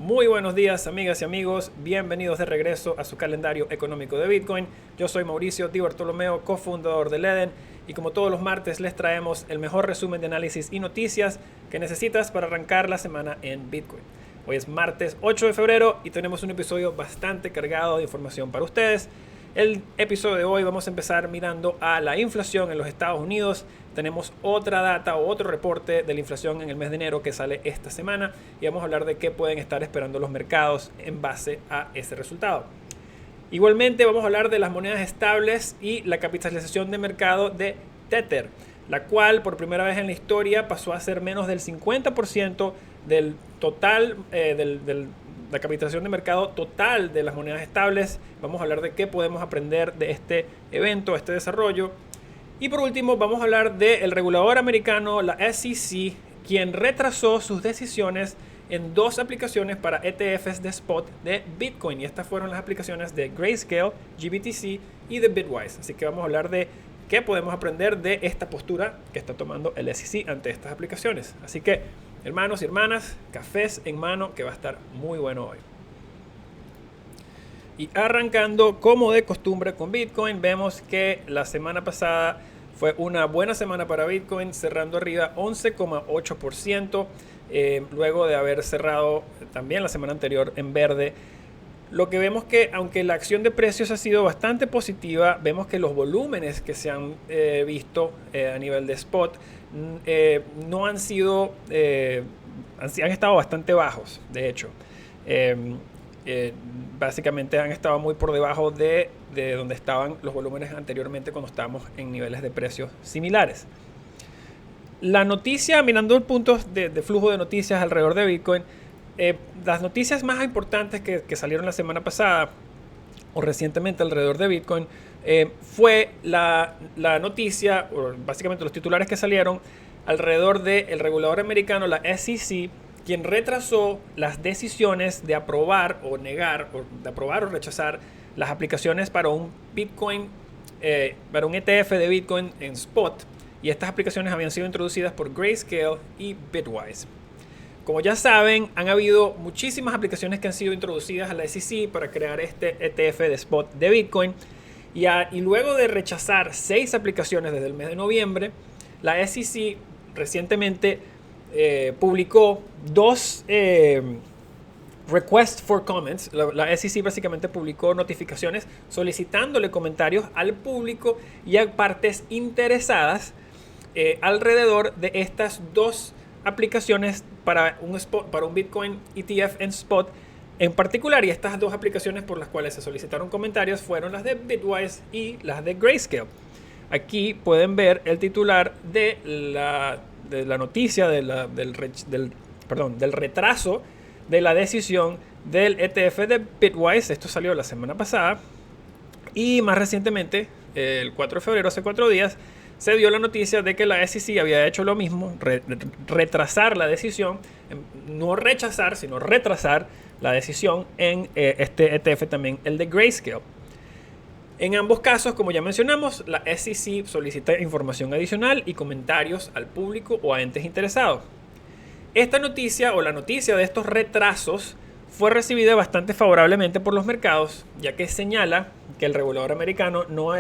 Muy buenos días, amigas y amigos. Bienvenidos de regreso a su calendario económico de Bitcoin. Yo soy Mauricio Di Bartolomeo, cofundador de Eden, y como todos los martes les traemos el mejor resumen de análisis y noticias que necesitas para arrancar la semana en Bitcoin. Hoy es martes 8 de febrero y tenemos un episodio bastante cargado de información para ustedes. El episodio de hoy vamos a empezar mirando a la inflación en los Estados Unidos. Tenemos otra data o otro reporte de la inflación en el mes de enero que sale esta semana y vamos a hablar de qué pueden estar esperando los mercados en base a ese resultado. Igualmente vamos a hablar de las monedas estables y la capitalización de mercado de Tether, la cual por primera vez en la historia pasó a ser menos del 50% del total la capitalización de mercado total de las monedas estables. Vamos a hablar de qué podemos aprender de este evento, este desarrollo. Y por último vamos a hablar del regulador americano, la SEC, quien retrasó sus decisiones en dos aplicaciones para ETFs de spot de Bitcoin. Y estas fueron las aplicaciones de Grayscale, GBTC y de Bitwise. Así que vamos a hablar de qué podemos aprender de esta postura que está tomando el SEC ante estas aplicaciones. Así que, hermanos y hermanas, cafés en mano, que va a estar muy bueno hoy. Y arrancando como de costumbre con Bitcoin, vemos que la semana pasada fue una buena semana para Bitcoin, cerrando arriba 11,8%, luego de haber cerrado también la semana anterior en verde. Lo que vemos que, aunque la acción de precios ha sido bastante positiva, vemos que los volúmenes que se han visto a nivel de spot no han sido, han estado bastante bajos, de hecho. Básicamente han estado muy por debajo de donde estaban los volúmenes anteriormente cuando estábamos en niveles de precios similares. La noticia, mirando el punto de flujo de noticias alrededor de Bitcoin, las noticias más importantes que salieron la semana pasada o recientemente alrededor de Bitcoin fue la noticia, o básicamente los titulares que salieron alrededor del regulador americano, la SEC, quien retrasó las decisiones de aprobar o negar, o de aprobar o rechazar las aplicaciones para un Bitcoin, para un ETF de Bitcoin en spot. Y estas aplicaciones habían sido introducidas por Grayscale y Bitwise. Como ya saben, han habido muchísimas aplicaciones que han sido introducidas a la SEC para crear este ETF de spot de Bitcoin. Y luego de rechazar 6 aplicaciones desde el mes de noviembre, la SEC recientemente publicó 2 requests for comments. La SEC básicamente publicó notificaciones solicitándole comentarios al público y a partes interesadas alrededor de estas 2 aplicaciones para un Bitcoin ETF en spot en particular. Y estas 2 aplicaciones por las cuales se solicitaron comentarios fueron las de Bitwise y las de Grayscale. Aquí pueden ver el titular de la noticia del retraso de la decisión del ETF de Bitwise. Esto salió la semana pasada. Y más recientemente, el 4 de febrero, hace 4 días, se dio la noticia de que la SEC había hecho lo mismo, retrasar la decisión, no rechazar, sino retrasar la decisión en este ETF también, el de Grayscale. En ambos casos, como ya mencionamos, la SEC solicita información adicional y comentarios al público o a entes interesados. Esta noticia o la noticia de estos retrasos fue recibida bastante favorablemente por los mercados, ya que señala que el regulador americano no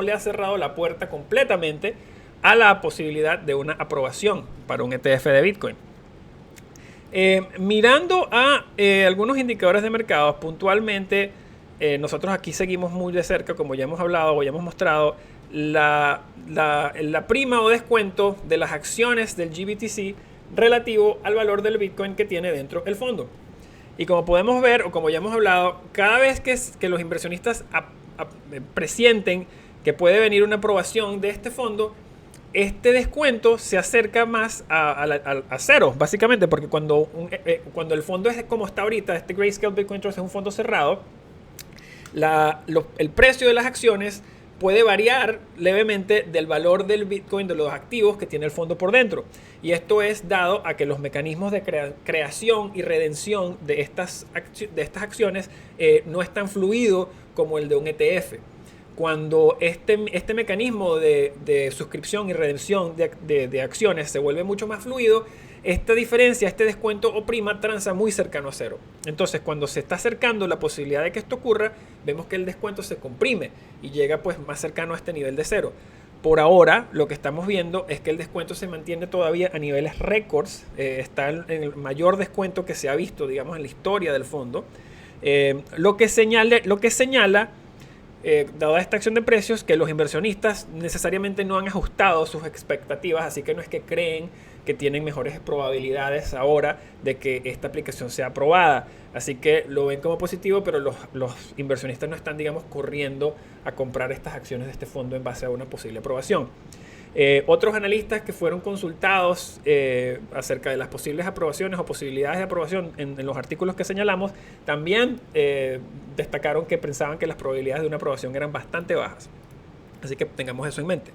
le ha cerrado la puerta completamente a la posibilidad de una aprobación para un ETF de Bitcoin. Mirando a algunos indicadores de mercados, puntualmente nosotros aquí seguimos muy de cerca, como ya hemos hablado o ya hemos mostrado, la prima o descuento de las acciones del GBTC relativo al valor del Bitcoin que tiene dentro el fondo. Y como podemos ver, o como ya hemos hablado, cada vez que los inversionistas presienten que puede venir una aprobación de este fondo, este descuento se acerca más a cero, básicamente, porque cuando el fondo es como está ahorita, este Grayscale Bitcoin Trust es un fondo cerrado, el precio de las acciones puede variar levemente del valor del Bitcoin, de los activos que tiene el fondo por dentro. Y esto es dado a que los mecanismos de creación y redención de estas acciones no es tan fluido como el de un ETF. Cuando este mecanismo de suscripción y redención de acciones se vuelve mucho más fluido, esta diferencia, este descuento o prima transa muy cercano a cero. Entonces, cuando se está acercando la posibilidad de que esto ocurra, vemos que el descuento se comprime y llega pues más cercano a este nivel de cero. Por ahora, lo que estamos viendo es que el descuento se mantiene todavía a niveles récords. Está en el mayor descuento que se ha visto, digamos, en la historia del fondo. Lo que señala dada esta acción de precios, que los inversionistas necesariamente no han ajustado sus expectativas, así que no es que creen que tienen mejores probabilidades ahora de que esta aplicación sea aprobada. Así que lo ven como positivo, pero los inversionistas no están, digamos, corriendo a comprar estas acciones de este fondo en base a una posible aprobación. Otros analistas que fueron consultados acerca de las posibles aprobaciones o posibilidades de aprobación en los artículos que señalamos, también destacaron que pensaban que las probabilidades de una aprobación eran bastante bajas. Así que tengamos eso en mente.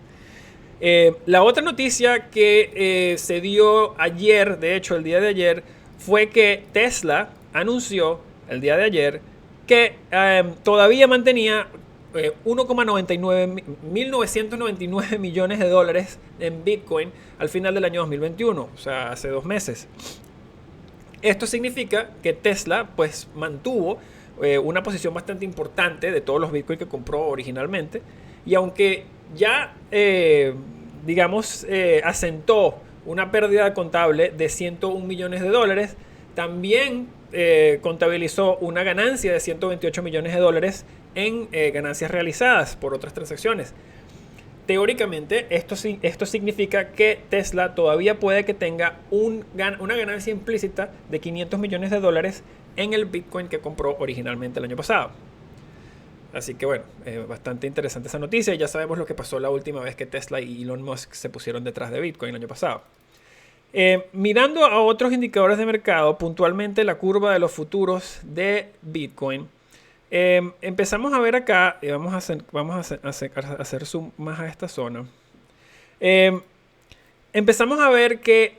La otra noticia que se dio ayer, de hecho el día de ayer, fue que Tesla anunció el día de ayer que todavía mantenía 1,1999 millones de dólares en Bitcoin al final del año 2021, o sea, hace 2 meses. Esto significa que Tesla pues mantuvo una posición bastante importante de todos los Bitcoin que compró originalmente, y aunque ya asentó una pérdida contable de 101 millones de dólares, también contabilizó una ganancia de 128 millones de dólares en ganancias realizadas por otras transacciones. Teóricamente, esto significa que Tesla todavía puede que tenga una ganancia implícita de 500 millones de dólares en el Bitcoin que compró originalmente el año pasado. Así que bueno, bastante interesante esa noticia. Ya sabemos lo que pasó la última vez que Tesla y Elon Musk se pusieron detrás de Bitcoin el año pasado. Mirando a otros indicadores de mercado, puntualmente la curva de los futuros de Bitcoin, empezamos a ver acá, y vamos a hacer zoom más a esta zona. Empezamos a ver que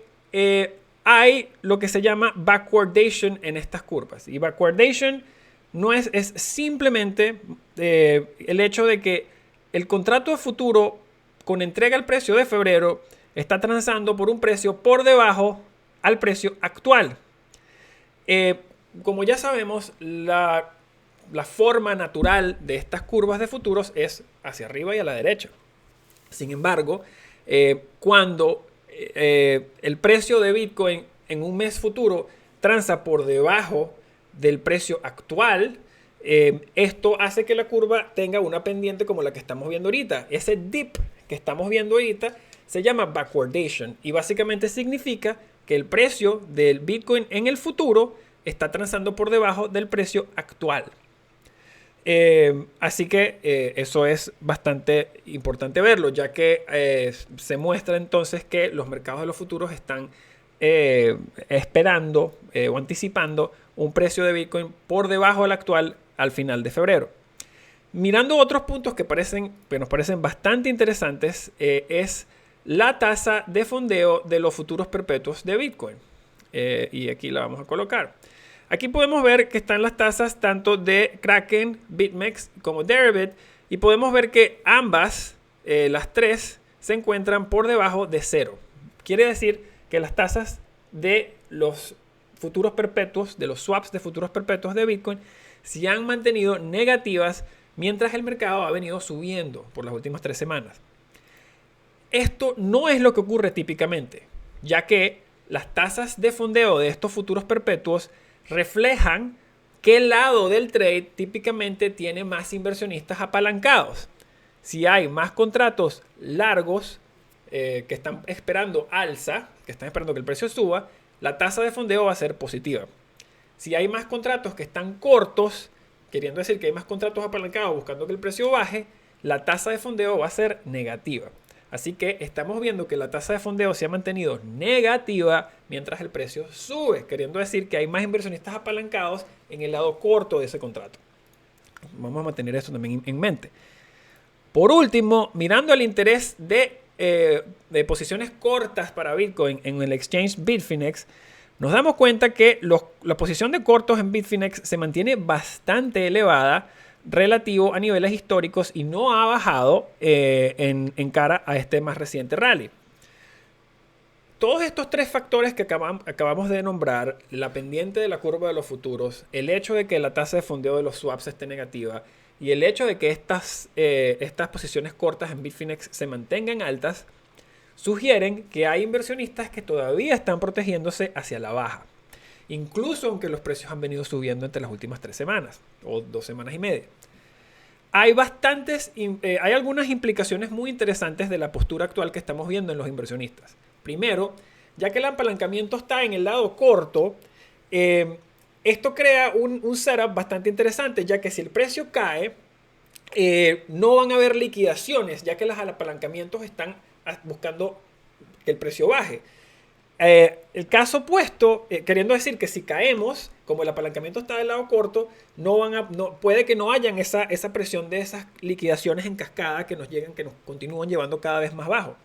hay lo que se llama backwardation en estas curvas. Y backwardation no es simplemente el hecho de que el contrato de futuro con entrega al precio de febrero está transando por un precio por debajo al precio actual. Como ya sabemos, la forma natural de estas curvas de futuros es hacia arriba y a la derecha. Sin embargo, cuando el precio de Bitcoin en un mes futuro transa por debajo del precio actual, esto hace que la curva tenga una pendiente como la que estamos viendo ahorita. Ese dip que estamos viendo ahorita se llama backwardation y básicamente significa que el precio del Bitcoin en el futuro está transando por debajo del precio actual. Así que eso es bastante importante verlo, ya que se muestra entonces que los mercados de los futuros están esperando o anticipando un precio de Bitcoin por debajo del actual al final de febrero. Mirando otros puntos que nos parecen bastante interesantes, es la tasa de fondeo de los futuros perpetuos de Bitcoin. Y aquí la vamos a colocar. Aquí podemos ver que están las tasas tanto de Kraken, BitMEX como Deribit, y podemos ver que ambas, las tres, se encuentran por debajo de cero. Quiere decir que las tasas de los futuros perpetuos, de los swaps de futuros perpetuos de Bitcoin, se han mantenido negativas mientras el mercado ha venido subiendo por las últimas 3 semanas. Esto no es lo que ocurre típicamente, ya que las tasas de fondeo de estos futuros perpetuos reflejan qué lado del trade típicamente tiene más inversionistas apalancados. Si hay más contratos largos que están esperando alza, que están esperando que el precio suba, la tasa de fondeo va a ser positiva. Si hay más contratos que están cortos, queriendo decir que hay más contratos apalancados buscando que el precio baje, la tasa de fondeo va a ser negativa. Así que estamos viendo que la tasa de fondeo se ha mantenido negativa mientras el precio sube, queriendo decir que hay más inversionistas apalancados en el lado corto de ese contrato. Vamos a mantener eso también en mente. Por último, mirando el interés de posiciones cortas para Bitcoin en el exchange Bitfinex, nos damos cuenta que la posición de cortos en Bitfinex se mantiene bastante elevada relativo a niveles históricos y no ha bajado en cara a este más reciente rally. todos estos tres factores que acabamos de nombrar, la pendiente de la curva de los futuros, el hecho de que la tasa de fondeo de los swaps esté negativa y el hecho de que estas posiciones cortas en Bitfinex se mantengan altas, sugieren que hay inversionistas que todavía están protegiéndose hacia la baja, incluso aunque los precios han venido subiendo entre las últimas 3 semanas o 2 semanas y media. Hay algunas implicaciones muy interesantes de la postura actual que estamos viendo en los inversionistas. Primero, ya que el apalancamiento está en el lado corto, esto crea un setup bastante interesante, ya que si el precio cae, no van a haber liquidaciones, ya que los apalancamientos están buscando que el precio baje. El caso opuesto, queriendo decir que si caemos, como el apalancamiento está del lado corto, puede que no hayan esa presión de esas liquidaciones en cascada que nos continúan llevando cada vez más bajo.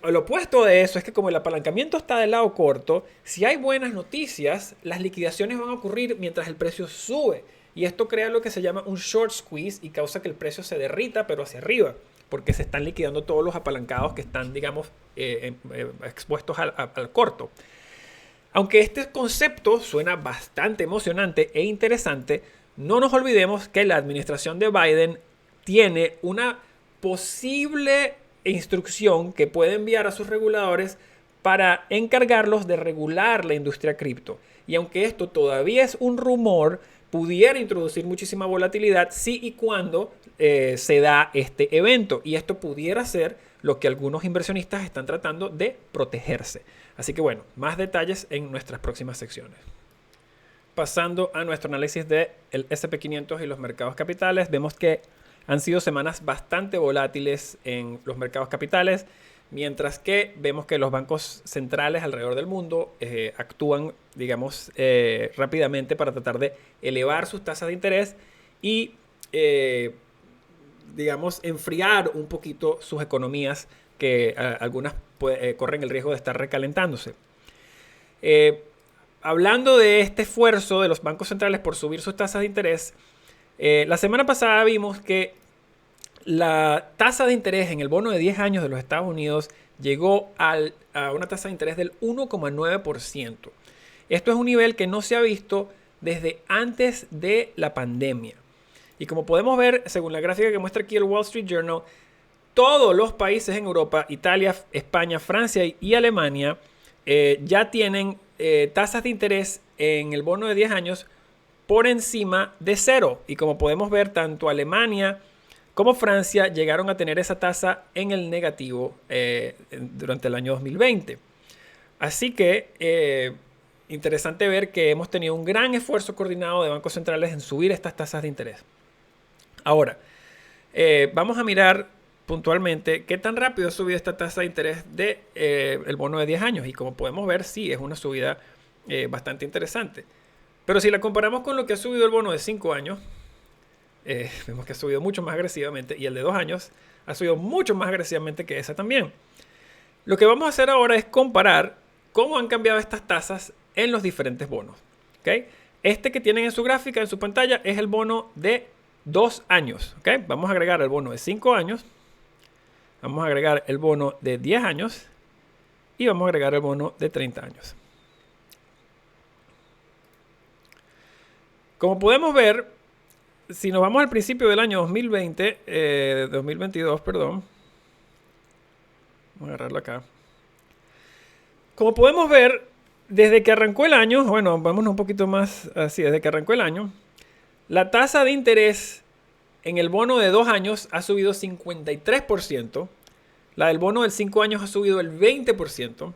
Lo opuesto de eso es que como el apalancamiento está del lado corto, si hay buenas noticias, las liquidaciones van a ocurrir mientras el precio sube. Y esto crea lo que se llama un short squeeze y causa que el precio se derrita, pero hacia arriba, porque se están liquidando todos los apalancados que están, digamos, expuestos al corto. Aunque este concepto suena bastante emocionante e interesante, no nos olvidemos que la administración de Biden tiene una posible instrucción que puede enviar a sus reguladores para encargarlos de regular la industria cripto. Y aunque esto todavía es un rumor, pudiera introducir muchísima volatilidad si y cuando se da este evento. Y esto pudiera ser lo que algunos inversionistas están tratando de protegerse. Así que bueno, más detalles en nuestras próximas secciones. Pasando a nuestro análisis del S&P500 y los mercados capitales, vemos que han sido semanas bastante volátiles en los mercados capitales, mientras que vemos que los bancos centrales alrededor del mundo actúan, digamos, rápidamente para tratar de elevar sus tasas de interés y, digamos, enfriar un poquito sus economías que algunas corren el riesgo de estar recalentándose. Hablando de este esfuerzo de los bancos centrales por subir sus tasas de interés, la semana pasada vimos que la tasa de interés en el bono de 10 años de los Estados Unidos llegó a una tasa de interés del 1,9%. Esto es un nivel que no se ha visto desde antes de la pandemia. Y como podemos ver, según la gráfica que muestra aquí el Wall Street Journal, todos los países en Europa, Italia, España, Francia y Alemania, ya tienen tasas de interés en el bono de 10 años por encima de 0. Y como podemos ver, tanto Alemania como Francia llegaron a tener esa tasa en el negativo durante el año 2020. Así que interesante ver que hemos tenido un gran esfuerzo coordinado de bancos centrales en subir estas tasas de interés. Ahora, vamos a mirar puntualmente qué tan rápido ha subido esta tasa de interés del bono de 10 años. Y como podemos ver, sí, es una subida bastante interesante. Pero si la comparamos con lo que ha subido el bono de 5 años, vemos que ha subido mucho más agresivamente, y el de 2 años ha subido mucho más agresivamente que esa también. Lo que vamos a hacer ahora es comparar cómo han cambiado estas tasas en los diferentes bonos. ¿Okay? Este que tienen en su gráfica, en su pantalla, es el bono de 2 años. ¿Okay? Vamos a agregar el bono de 5 años, vamos a agregar el bono de 10 años y vamos a agregar el bono de 30 años. Como podemos ver, si nos vamos al principio del año 2022, perdón. Vamos a agarrarlo acá. Como podemos ver, desde que arrancó el año, bueno, vámonos un poquito más así, desde que arrancó el año, la tasa de interés en el bono de 2 años ha subido 53%, la del bono de 5 años ha subido el 20%,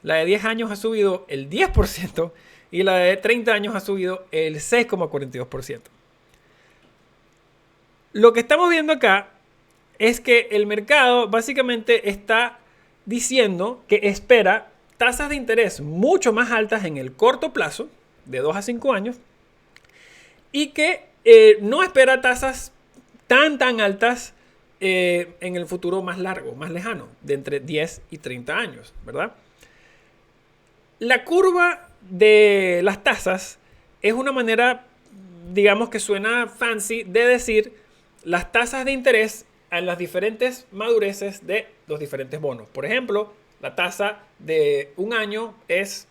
la de 10 años ha subido el 10% y la de 30 años ha subido el 6,42%. Lo que estamos viendo acá es que el mercado básicamente está diciendo que espera tasas de interés mucho más altas en el corto plazo, de 2 a 5 años, y que no espera tasas tan altas en el futuro más largo, más lejano, de entre 10 y 30 años, ¿verdad? La curva de las tasas es una manera, digamos, que suena fancy de decir las tasas de interés a las diferentes madureces de los diferentes bonos. Por ejemplo, la tasa de un año es,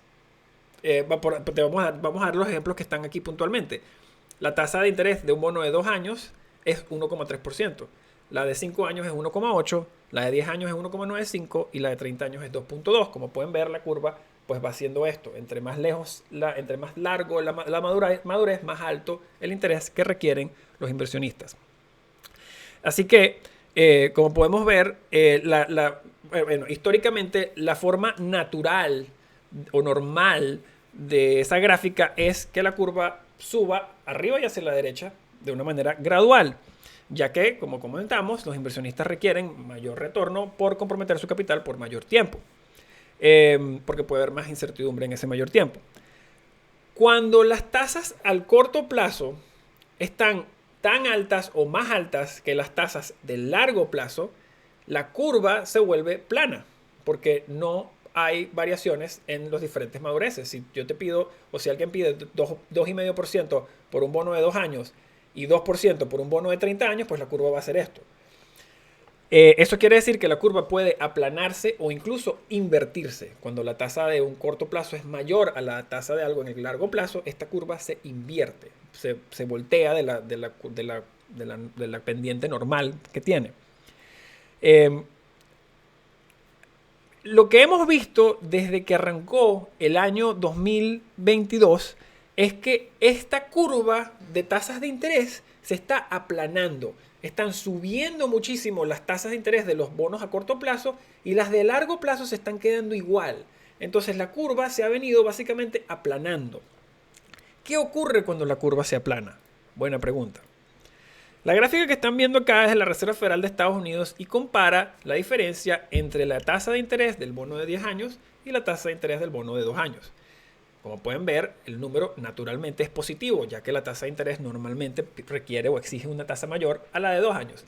vamos a dar los ejemplos que están aquí puntualmente. La tasa de interés de un bono de 2 años es 1,3%. La de 5 años es 1,8%, la de 10 años es 1,95% y la de 30 años es 2,2%. Como pueden ver, la curva pues va haciendo esto. Entre más lejos, entre más largo la madurez, más alto el interés que requieren los inversionistas. Así que, como podemos ver, históricamente la forma natural o normal de esa gráfica es que la curva suba arriba y hacia la derecha de una manera gradual, ya que, como comentamos, los inversionistas requieren mayor retorno por comprometer su capital por mayor tiempo, porque puede haber más incertidumbre en ese mayor tiempo. Cuando las tasas al corto plazo están tan altas o más altas que las tasas de largo plazo, la curva se vuelve plana, porque no hay variaciones en los diferentes madureces. Si yo te pido, o si alguien pide 2,5% por un bono de 2 años y 2% por un bono de 30 años, pues la curva va a ser esto. Eso quiere decir que la curva puede aplanarse o incluso invertirse. Cuando la tasa de un corto plazo es mayor a la tasa de algo en el largo plazo, esta curva se invierte, se voltea de la pendiente normal que tiene. Lo que hemos visto desde que arrancó el año 2022 es que esta curva de tasas de interés se está aplanando. Están subiendo muchísimo las tasas de interés de los bonos a corto plazo y las de largo plazo se están quedando igual. Entonces la curva se ha venido básicamente aplanando. ¿Qué ocurre cuando la curva se aplana? Buena pregunta. La gráfica que están viendo acá es de la Reserva Federal de Estados Unidos y compara la diferencia entre la tasa de interés del bono de 10 años y la tasa de interés del bono de 2 años. Como pueden ver, el número naturalmente es positivo, ya que la tasa de interés normalmente requiere o exige una tasa mayor a la de 2 años.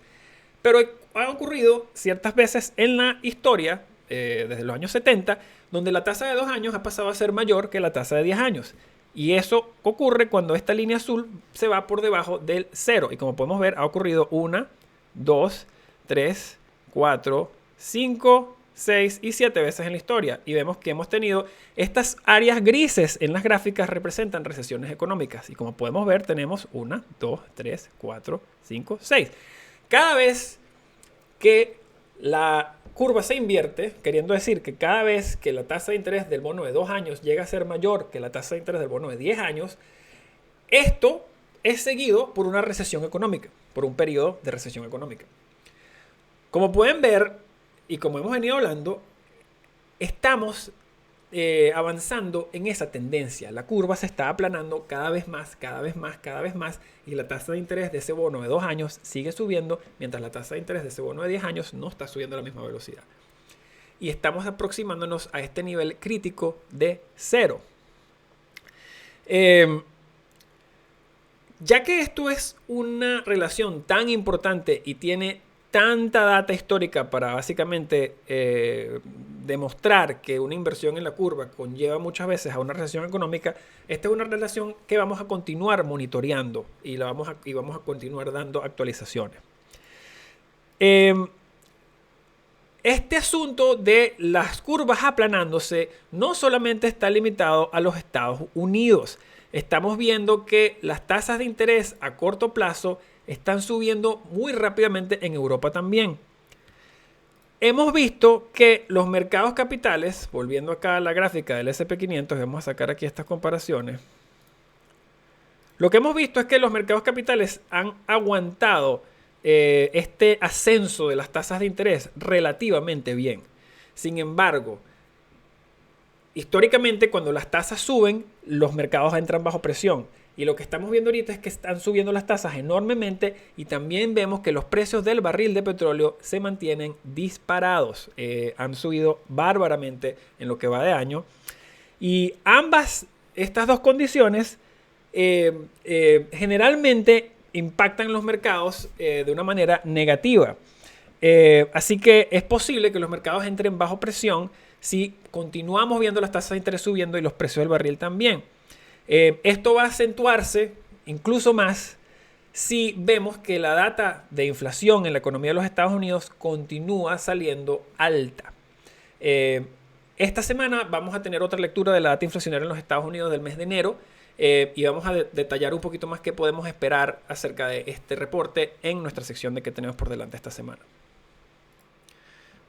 Pero ha ocurrido ciertas veces en la historia, desde los años 70, donde la tasa de 2 años ha pasado a ser mayor que la tasa de 10 años. Y eso ocurre cuando esta línea azul se va por debajo del 0. Y como podemos ver, ha ocurrido 1, 2, 3, 4, 5, 6 y 7 veces en la historia. Y vemos que hemos tenido estas áreas grises en las gráficas representan recesiones económicas. Y como podemos ver, tenemos 1, 2, 3, 4, 5, 6. Cada vez que la curva se invierte, queriendo decir que cada vez que la tasa de interés del bono de 2 años llega a ser mayor que la tasa de interés del bono de 10 años, esto es seguido por una recesión económica, por un periodo de recesión económica. Como pueden ver, y como hemos venido hablando, estamos avanzando en esa tendencia. La curva se está aplanando cada vez más, cada vez más, cada vez más, y la tasa de interés de ese bono de 2 años sigue subiendo, mientras la tasa de interés de ese bono de 10 años no está subiendo a la misma velocidad. Y estamos aproximándonos a este nivel crítico de 0. Ya que esto es una relación tan importante y tiene tanta data histórica para básicamente demostrar que una inversión en la curva conlleva muchas veces a una recesión económica, esta es una relación que vamos a continuar monitoreando y vamos a continuar dando actualizaciones. Este asunto de las curvas aplanándose no solamente está limitado a los Estados Unidos. Estamos viendo que las tasas de interés a corto plazo están subiendo muy rápidamente en Europa también. Hemos visto que los mercados capitales, volviendo acá a la gráfica del S&P 500, vamos a sacar aquí estas comparaciones. Lo que hemos visto es que los mercados capitales han aguantado este ascenso de las tasas de interés relativamente bien. Sin embargo, históricamente cuando las tasas suben, los mercados entran bajo presión. Y lo que estamos viendo ahorita es que están subiendo las tasas enormemente y también vemos que los precios del barril de petróleo se mantienen disparados. Han subido bárbaramente en lo que va de año. Y estas dos condiciones generalmente impactan los mercados de una manera negativa. Así que es posible que los mercados entren bajo presión si continuamos viendo las tasas de interés subiendo y los precios del barril también. Esto va a acentuarse incluso más si vemos que la data de inflación en la economía de los Estados Unidos continúa saliendo alta. Esta semana vamos a tener otra lectura de la data inflacionaria en los Estados Unidos del mes de enero y vamos a detallar un poquito más qué podemos esperar acerca de este reporte en nuestra sección de qué tenemos por delante esta semana.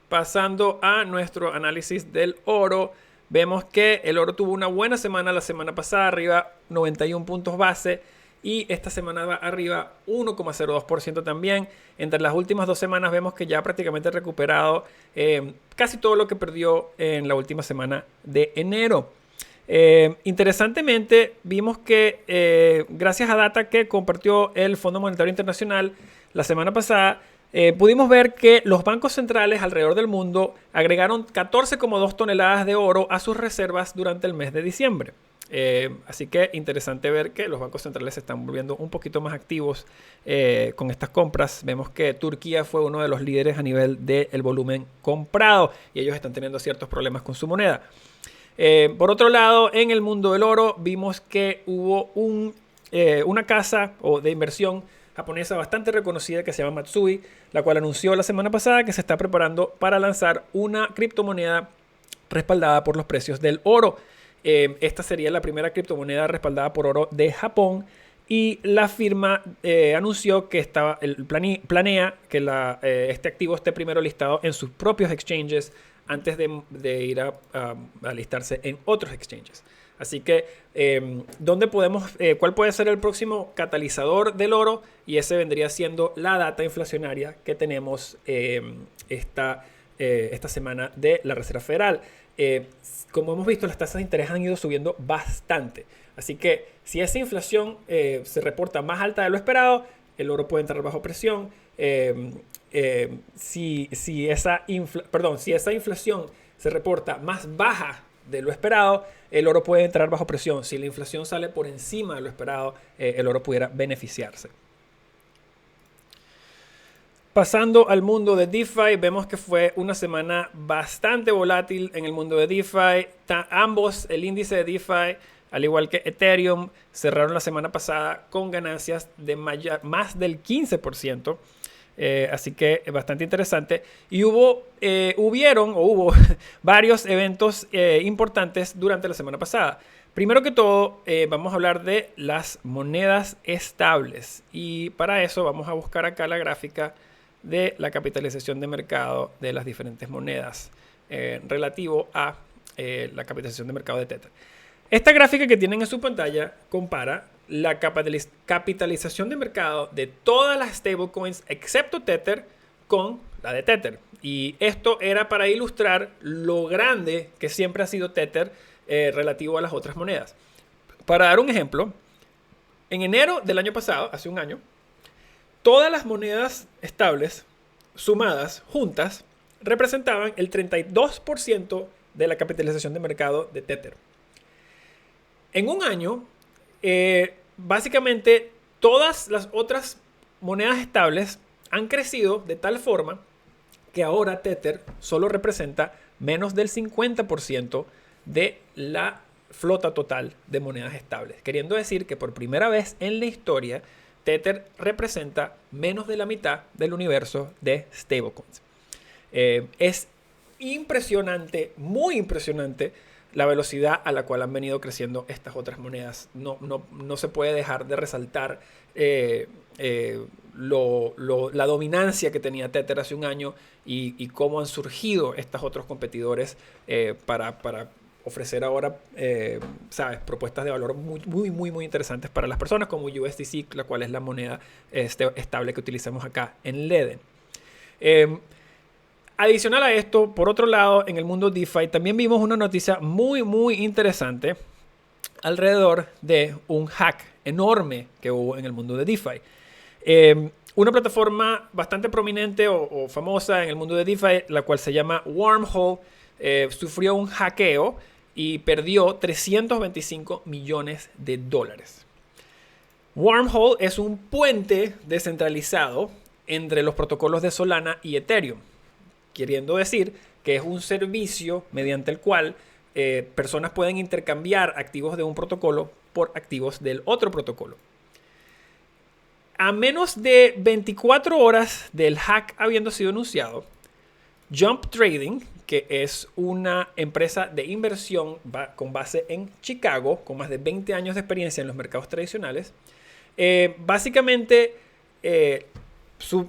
Pasando a nuestro análisis del oro, vemos que el oro tuvo una buena semana la semana pasada, arriba 91 puntos base. Y esta semana va arriba 1,02% también. Entre las últimas 2 semanas vemos que ya ha prácticamente recuperado casi todo lo que perdió en la última semana de enero. Interesantemente, vimos que gracias a data que compartió el Fondo Monetario Internacional la semana pasada, pudimos ver que los bancos centrales alrededor del mundo agregaron 14,2 toneladas de oro a sus reservas durante el mes de diciembre. Así que interesante ver que los bancos centrales se están volviendo un poquito más activos con estas compras. Vemos que Turquía fue uno de los líderes a nivel del volumen comprado y ellos están teniendo ciertos problemas con su moneda. Por otro lado, en el mundo del oro vimos que hubo una casa de inversión japonesa bastante reconocida que se llama Matsui, la cual anunció la semana pasada que se está preparando para lanzar una criptomoneda respaldada por los precios del oro. Esta sería la primera criptomoneda respaldada por oro de Japón y la firma anunció que planea que este activo esté primero listado en sus propios exchanges antes de ir a listarse en otros exchanges. Así que, ¿cuál puede ser el próximo catalizador del oro? Y ese vendría siendo la data inflacionaria que tenemos esta semana de la Reserva Federal. Como hemos visto, las tasas de interés han ido subiendo bastante. Así que si esa inflación se reporta más alta de lo esperado, el oro puede entrar bajo presión. Si esa inflación se reporta más baja de lo esperado, el oro puede entrar bajo presión. Si la inflación sale por encima de lo esperado, el oro pudiera beneficiarse. Pasando al mundo de DeFi, vemos que fue una semana bastante volátil en el mundo de DeFi. Ambos, el índice de DeFi, al igual que Ethereum, cerraron la semana pasada con ganancias de más del 15%. Así que es bastante interesante. Y hubo varios eventos importantes durante la semana pasada. Primero que todo, vamos a hablar de las monedas estables. Y para eso vamos a buscar acá la gráfica de la capitalización de mercado de las diferentes monedas relativo a la capitalización de mercado de Tether. Esta gráfica que tienen en su pantalla compara la capitalización de mercado de todas las stablecoins excepto Tether con la de Tether. Y esto era para ilustrar lo grande que siempre ha sido Tether relativo a las otras monedas. Para dar un ejemplo, en enero del año pasado, hace un año, todas las monedas estables sumadas juntas representaban el 32% de la capitalización de mercado de Tether. En un año, básicamente todas las otras monedas estables han crecido de tal forma que ahora Tether solo representa menos del 50% de la flota total de monedas estables. Queriendo decir que por primera vez en la historia, Tether representa menos de la mitad del universo de stablecoins. Es impresionante, muy impresionante, la velocidad a la cual han venido creciendo estas otras monedas. No se puede dejar de resaltar la dominancia que tenía Tether hace un año y cómo han surgido estos otros competidores para ofrecer ahora propuestas de valor muy interesantes para las personas, como USDC, la cual es la moneda estable que utilizamos acá en Leden. Adicional a esto, por otro lado, en el mundo DeFi también vimos una noticia muy interesante alrededor de un hack enorme que hubo en el mundo de DeFi. Una plataforma bastante prominente o famosa en el mundo de DeFi, la cual se llama Wormhole, sufrió un hackeo y perdió $325 millones. Wormhole es un puente descentralizado entre los protocolos de Solana y Ethereum, queriendo decir que es un servicio mediante el cual personas pueden intercambiar activos de un protocolo por activos del otro protocolo. A menos de 24 horas del hack habiendo sido anunciado, Jump Trading, que es una empresa de inversión con base en Chicago, con más de 20 años de experiencia en los mercados tradicionales, básicamente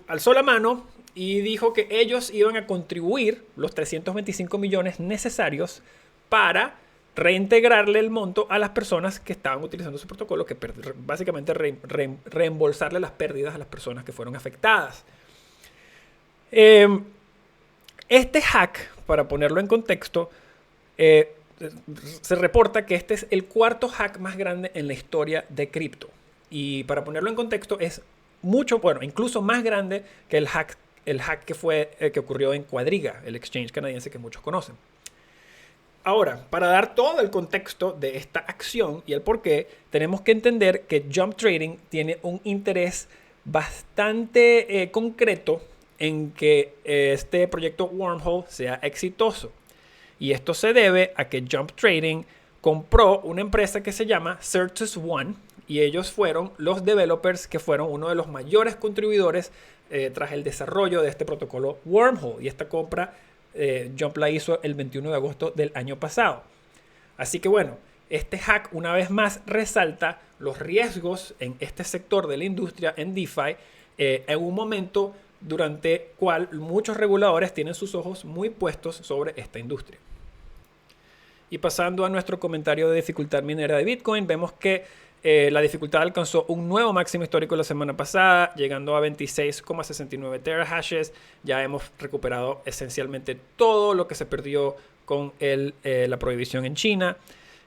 alzó la mano y dijo que ellos iban a contribuir los 325 millones necesarios para reintegrarle el monto a las personas que estaban utilizando su protocolo, que básicamente reembolsarle las pérdidas a las personas que fueron afectadas. Este hack, para ponerlo en contexto, se reporta que este es el cuarto hack más grande en la historia de cripto. Y para ponerlo en contexto, es mucho, bueno, incluso más grande que el hack que ocurrió en Quadriga, el exchange canadiense que muchos conocen. Ahora, para dar todo el contexto de esta acción y el por qué, tenemos que entender que Jump Trading tiene un interés bastante concreto en que este proyecto Wormhole sea exitoso. Y esto se debe a que Jump Trading compró una empresa que se llama Certus One, y ellos fueron los developers que fueron uno de los mayores contribuidores tras el desarrollo de este protocolo Wormhole. Y esta compra Jump la hizo el 21 de agosto del año pasado. Así que bueno, este hack una vez más resalta los riesgos en este sector de la industria en DeFi en un momento durante cual muchos reguladores tienen sus ojos muy puestos sobre esta industria. Y pasando a nuestro comentario de dificultad minera de Bitcoin, vemos que la dificultad alcanzó un nuevo máximo histórico la semana pasada, llegando a 26,69 terahashes. Ya hemos recuperado esencialmente todo lo que se perdió con la prohibición en China.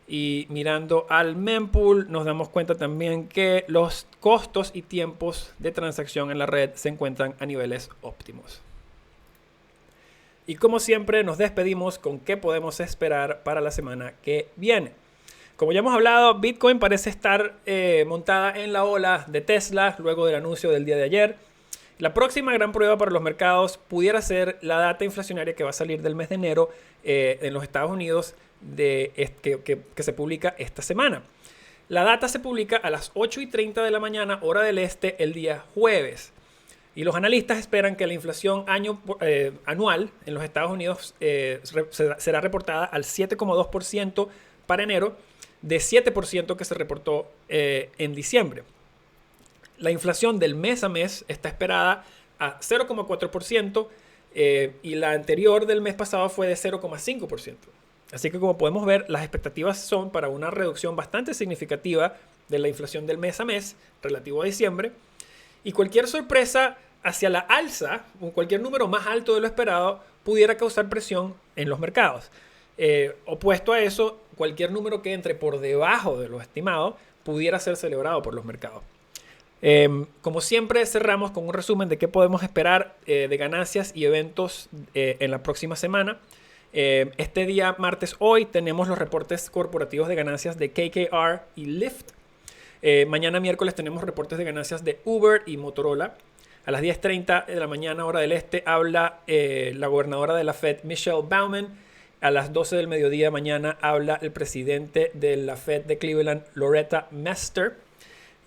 Y mirando al mempool, nos damos cuenta también que los costos y tiempos de transacción en la red se encuentran a niveles óptimos. Y como siempre, nos despedimos con qué podemos esperar para la semana que viene. Como ya hemos hablado, Bitcoin parece estar montada en la ola de Tesla luego del anuncio del día de ayer. La próxima gran prueba para los mercados pudiera ser la data inflacionaria que va a salir del mes de enero en los Estados Unidos que se publica esta semana. La data se publica a las 8:30 de la mañana, hora del este, el día jueves. Y los analistas esperan que la inflación anual en los Estados Unidos será reportada al 7,2% para enero, de 7% que se reportó en diciembre. La inflación del mes a mes está esperada a 0,4% y la anterior del mes pasado fue de 0,5%. Así que como podemos ver, las expectativas son para una reducción bastante significativa de la inflación del mes a mes relativo a diciembre. Y cualquier sorpresa hacia la alza, o cualquier número más alto de lo esperado, pudiera causar presión en los mercados. Opuesto a eso, cualquier número que entre por debajo de lo estimado pudiera ser celebrado por los mercados. Como siempre, cerramos con un resumen de qué podemos esperar de ganancias y eventos en la próxima semana. Este día, martes, hoy, tenemos los reportes corporativos de ganancias de KKR y Lyft. Mañana, miércoles, tenemos reportes de ganancias de Uber y Motorola. A las 10:30 de la mañana, hora del este, habla la gobernadora de la Fed, Michelle Baumann. A las 12 del mediodía mañana habla el presidente de la Fed de Cleveland, Loretta Mester.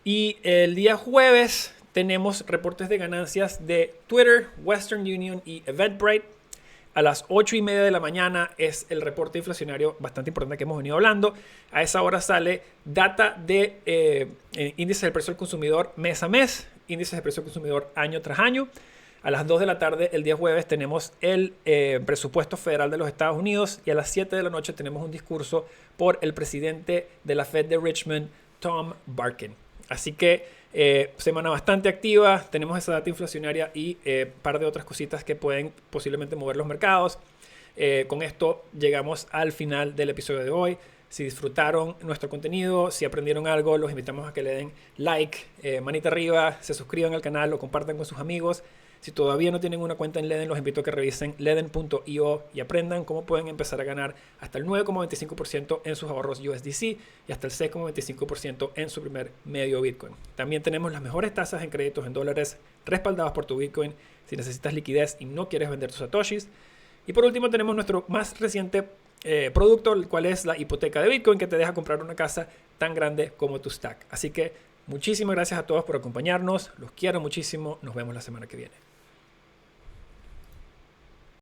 Y el día jueves tenemos reportes de ganancias de Twitter, Western Union y Eventbrite. A las 8:30 de la mañana es el reporte inflacionario bastante importante que hemos venido hablando. A esa hora sale data de índices del precio del consumidor mes a mes, índices de precio del consumidor año tras año. A las 2 de la tarde, el día jueves, tenemos el presupuesto federal de los Estados Unidos. Y a las 7 de la noche tenemos un discurso por el presidente de la Fed de Richmond, Tom Barkin. Así que semana bastante activa. Tenemos esa data inflacionaria y un par de otras cositas que pueden posiblemente mover los mercados. Con esto llegamos al final del episodio de hoy. Si disfrutaron nuestro contenido, si aprendieron algo, los invitamos a que le den like, manita arriba, se suscriban al canal, lo compartan con sus amigos. Si todavía no tienen una cuenta en Ledn, los invito a que revisen ledn.io y aprendan cómo pueden empezar a ganar hasta el 9,25% en sus ahorros USDC y hasta el 6,25% en su primer medio Bitcoin. También tenemos las mejores tasas en créditos en dólares respaldados por tu Bitcoin si necesitas liquidez y no quieres vender tus satoshis. Y por último tenemos nuestro más reciente producto, el cual es la hipoteca de Bitcoin, que te deja comprar una casa tan grande como tu stack. Así que Muchísimas gracias a todos por acompañarnos. Los quiero muchísimo. Nos vemos la semana que viene.